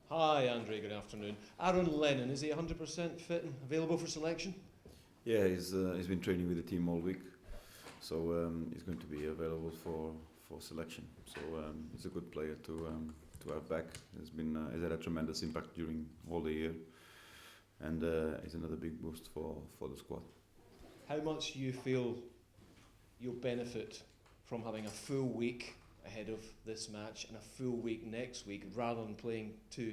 Hi, Andre. Good afternoon. Aaron Lennon, is he 100% fit and available for selection? Yeah, he's been training with the team all week, so he's going to be available for selection. So he's a good player to have back. He's had a tremendous impact during all the year, and he's another big boost for the squad. How much do you feel you'll benefit from having a full week ahead of this match and a full week next week rather than playing two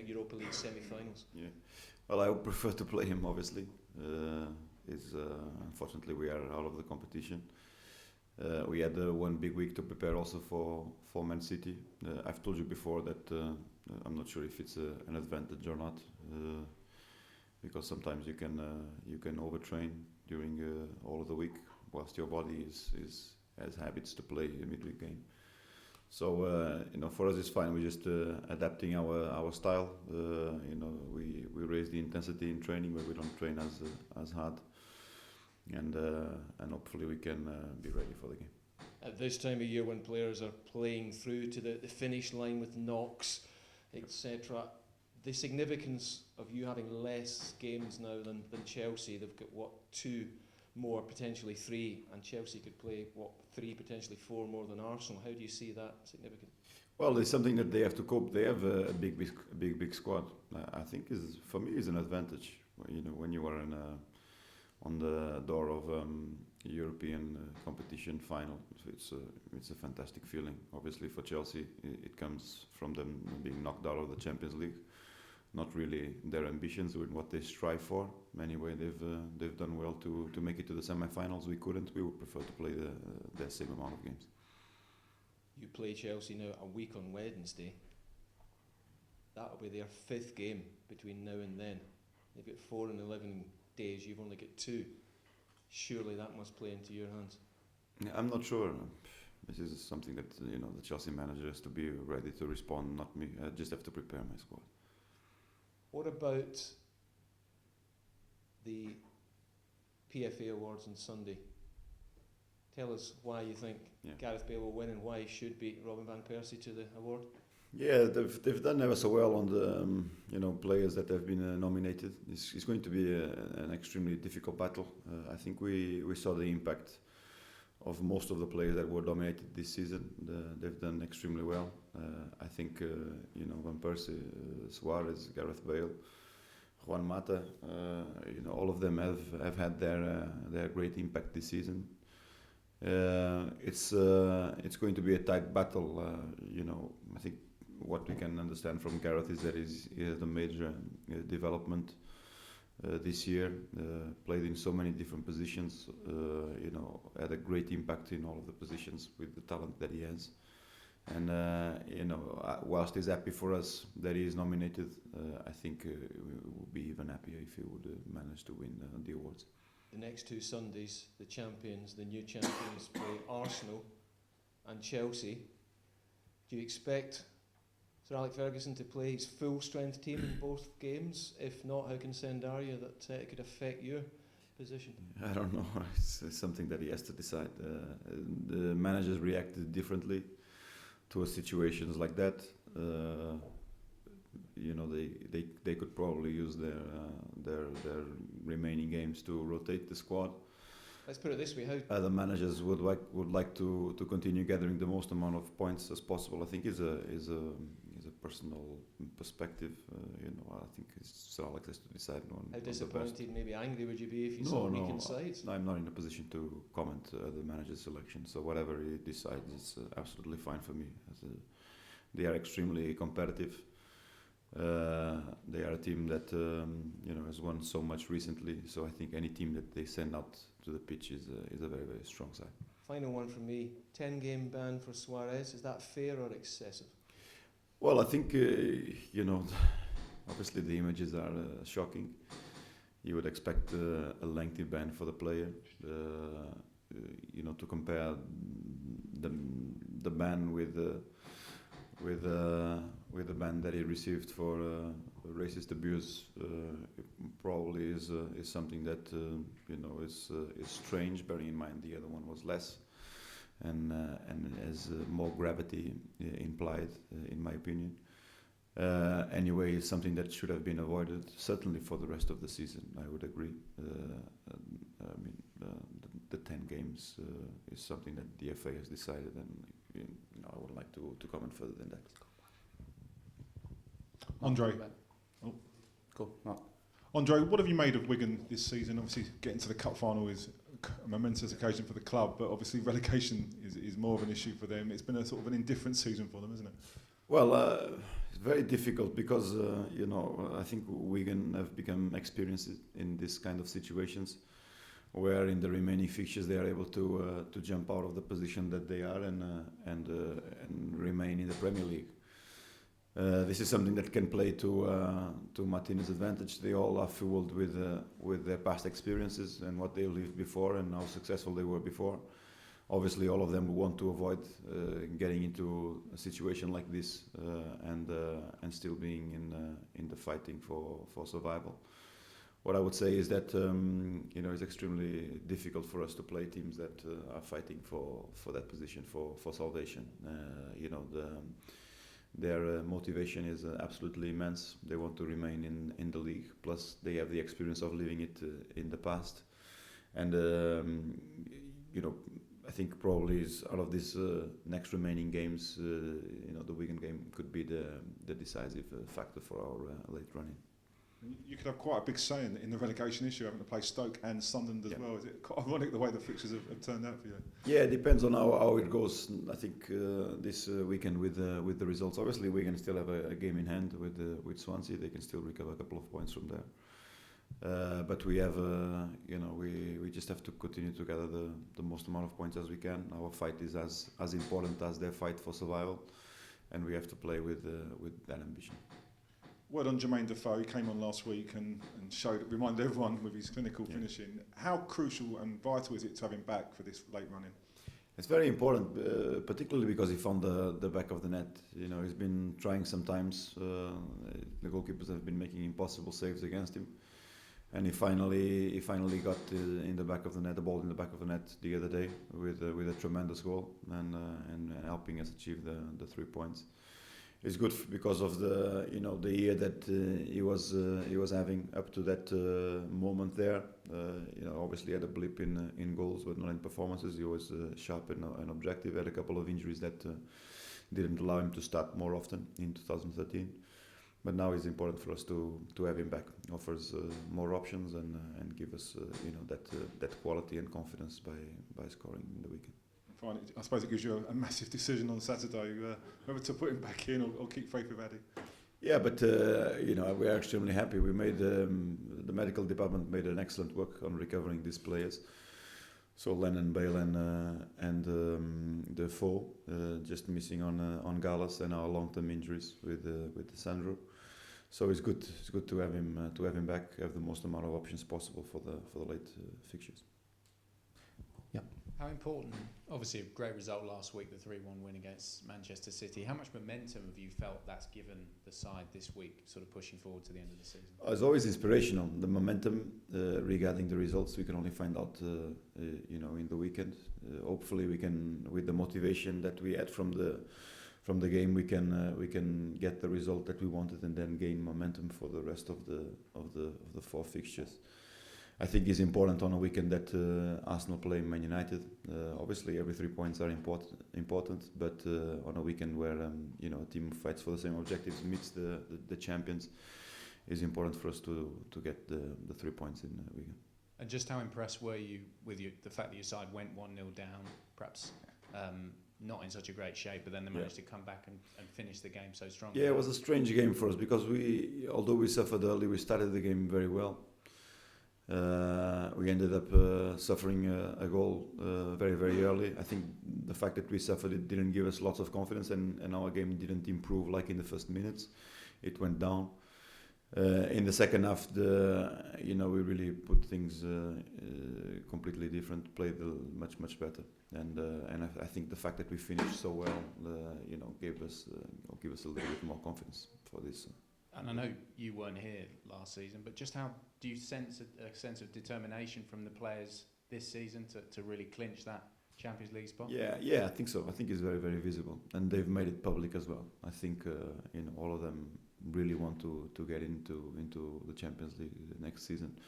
Europa League semi-finals? Yeah, well, I would prefer to play him obviously. Unfortunately we are out of the competition. We had one big week to prepare also for Man City. I've told you before that I'm not sure if it's an advantage or not, because sometimes you can overtrain during all of the week, whilst your body has habits to play a midweek game. So for us it's fine. We're just adapting our style. We raise the intensity in training, but we don't train as hard, and hopefully we can be ready for the game. At this time of year when players are playing through to the finish line with knocks, etc., the significance of you having less games now than Chelsea. They've got, two more, potentially three, and Chelsea could play, three, potentially four more than Arsenal. How do you see that significant? Well, it's something that they have to cope. They have a big squad. I think for me is an advantage. When you are on the door of European competition final, it's a fantastic feeling. Obviously for Chelsea, it comes from them being knocked out of the Champions League. Not really their ambitions or what they strive for. Anyway, they've done well to make it to the semi-finals. We couldn't. We would prefer to play the same amount of games. You play Chelsea now a week on Wednesday. That'll be their fifth game between now and then. They've got 4 and 11 days. You've only got 2. Surely that must play into your hands. Yeah, I'm not sure. This is something that the Chelsea manager has to be ready to respond, not me. I just have to prepare my squad. What about the PFA Awards on Sunday? Tell us why you think Gareth Bale will win and why he should beat Robin van Persie to the award. Yeah, they've done ever so well on the players that have been nominated. It's going to be an extremely difficult battle. I think we saw the impact of most of the players that were nominated this season. They've done extremely well. I think Van Persie, Suarez, Gareth Bale, Juan Mata, all of them have had their great impact this season. It's going to be a tight battle. I think what we can understand from Gareth is that he has a major development this year. Played in so many different positions. Had a great impact in all of the positions with the talent that he has. And whilst he's happy for us that he is nominated, I think we would be even happier if he would manage to win the awards. The next 2 Sundays, the new champions, play Arsenal and Chelsea. Do you expect Sir Alex Ferguson to play his full strength team in both games? If not, how concerned are you that it could affect your position? I don't know. It's something that he has to decide. The managers reacted differently to situations like that. They could probably use their remaining games to rotate the squad. Let's put it this way: other managers would like to continue gathering the most amount of points as possible. I think is a personal perspective. I think Sir Alex has to decide on. How disappointed, maybe angry would you be if you saw weakened sides? No, I'm not in a position to comment the manager's selection. So whatever he decides is absolutely fine for me. They are extremely competitive. They are a team that has won so much recently. So I think any team that they send out to the pitch is a very, very strong side. Final one from me: 10-game ban for Suarez. Is that fair or excessive? Well, I think obviously the images are shocking. You would expect a lengthy ban for the player. To compare the ban with the ban that he received for racist abuse, probably is something that is strange. Bearing in mind the other one was less. and has more gravity implied, in my opinion. anyway is something that should have been avoided, certainly for the rest of the season. I would agree. I mean, the 10 games is something that the FA has decided, and I wouldn't like to comment further than that. Andre. Oh. Cool. No. Andre, what have you made of Wigan this season? Obviously, getting to the cup final is a momentous occasion for the club, but obviously relegation is more of an issue for them. It's been a sort of an indifferent season for them, isn't it? Well, it's very difficult because, I think Wigan have become experienced in this kind of situations, where in the remaining fixtures they are able to jump out of the position that they are and remain in the Premier League. This is something that can play to Martinez's advantage. They all are fueled with their past experiences and what they lived before and how successful they were before. Obviously, all of them want to avoid getting into a situation like this and still being in the fighting for survival. What I would say is that it's extremely difficult for us to play teams that are fighting for that position for salvation. Their motivation is absolutely immense. They want to remain in the league. Plus, they have the experience of living it in the past. And I think probably out of these next remaining games, the Wigan game could be the decisive factor for our late running. You could have quite a big say in the relegation issue, having to play Stoke and Sunderland as well. Is it quite ironic the way the fixtures have turned out for you? Yeah, it depends on how it goes. I think this weekend with the results. Obviously, Wigan still have a game in hand with Swansea. They can still recover a couple of points from there. But we have, we just have to continue to gather the most amount of points as we can. Our fight is as important as their fight for survival, and we have to play with that ambition. Word on Jermaine Defoe. He came on last week and reminded everyone with his clinical finishing. How crucial and vital is it to have him back for this late running? It's very important, particularly because he found the back of the net. He's been trying sometimes. The goalkeepers have been making impossible saves against him, and he finally got in the back of the net, the ball in the back of the net the other day with a tremendous goal and helping us achieve the 3 points. It's good because of the year that he was having up to that moment there. Obviously had a blip in goals, but not in performances. He was sharp and objective. Had a couple of injuries that didn't allow him to start more often in 2013. But now it's important for us to have him back. Offers more options and give us that quality and confidence by scoring in the weekend. I suppose it gives you a massive decision on Saturday whether to put him back in or keep faith with Addy. Yeah, but we are extremely happy. We made the medical department made an excellent work on recovering these players. So Lennon, Bale, and Defoe, just missing on Gallas and our long-term injuries with Sandro. So it's good to have him back. Have the most amount of options possible for the late fixtures. How important, obviously a great result last week, the 3-1 win against Manchester City. How much momentum have you felt that's given the side this week, sort of pushing forward to the end of the season? It's always inspirational. The momentum regarding the results we can only find out, in the weekend. Hopefully we can, with the motivation that we had from the game, we can get the result that we wanted and then gain momentum for the rest of the 4 fixtures. I think it's important on a weekend that Arsenal play Man United. Obviously, every 3 points are important, but on a weekend where a team fights for the same objectives meets the champions, it's important for us to get the 3 points in Wigan. And just how impressed were you with the fact that your side went 1-0 down, perhaps not in such a great shape, but then they managed to come back and finish the game so strongly? Yeah, it was a strange game for us because although we suffered early, we started the game very well. We ended up suffering a goal very, very early. I think the fact that we suffered it didn't give us lots of confidence, and our game didn't improve like in the first minutes. It went down. In the second half, we really put things completely different. Played much better, and I think the fact that we finished so well, gave us a little bit more confidence for this. And I know you weren't here last season, but just how do you sense a sense of determination from the players this season to really clinch that Champions League spot? Yeah, I think so. I think it's very, very visible, and they've made it public as well. I think all of them really want to get into the Champions League next season,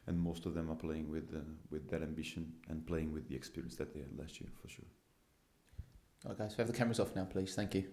and most of them are playing with that ambition and playing with the experience that they had last year for sure. All right, guys, we have the cameras off now, please. Thank you.